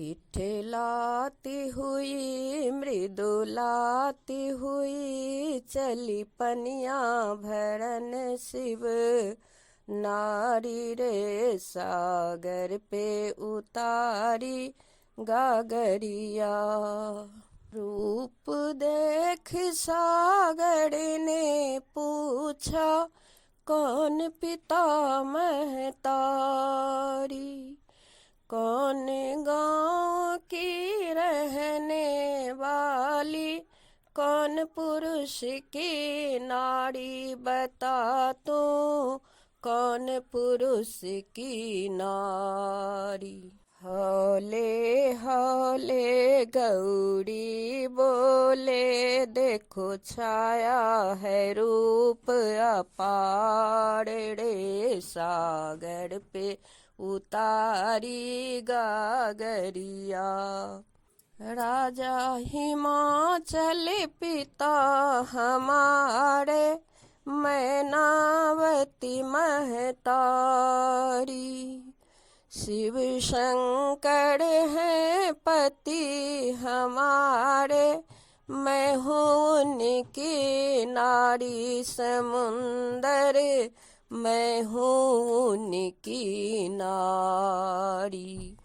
इठलाती हुई मृदुलाती हुई चली पनिया भरन शिव नारी रे सागर पे उतारी गागरिया। रूप देख सागर ने पूछा कौन पिता महतारी, कौन गाँव की रहने वाली, कौन पुरुष की नारी, बता तू कौन पुरुष की नारी। हौले हौले गौरी बोले देखो छाया है रूप अपार रे सागर पे उतारी गागरिया। राजा हिमाचल पिता हमारे मैनावती महतारी, शिव शंकर हैं पति हमारे, मैं हूँ उनकी नारी समुंदर, मैं हूँ उनकी नारी।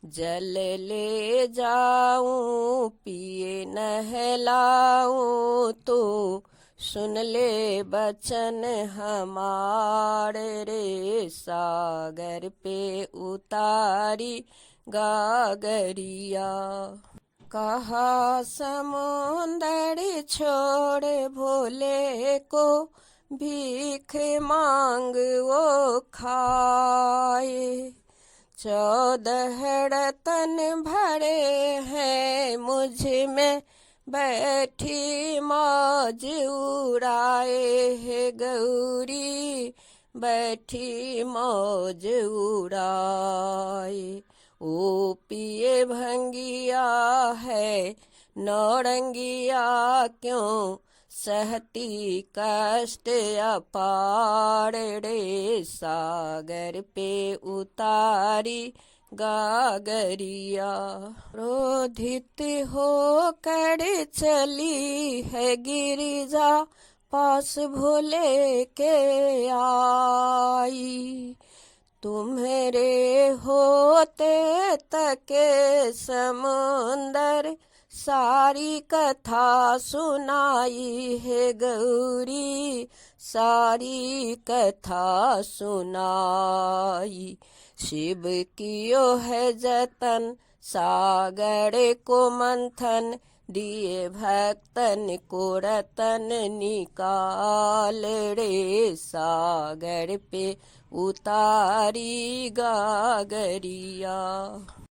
जल ले जाऊं पिए नहलाऊं तो सुन ले बचन हमारे रे सागर पे उतारी गागरिया। कहा समुंदर छोड़ भोले को भीख मांग वो खाए, 14 रतन भरे हैं मुझ में बैठी मौज उड़ाए है गौरी, बैठी मौज उड़ाए। ओ पिए भंगिया है नौरंगिया क्यों सहती कष्ट अपार रे सागर पे उतारी गागरिया। क्रोधित हो कर चली है गिरिजा पास भोले के आई, तुम्हारे होते तके समुंदर सारी कथा सुनाई है गौरी, सारी कथा सुनाई। शिव कियो है जतन सागर को मंथन, दिए भक्तन को रतन निकाल रे सागर पे उतारी गागरिया।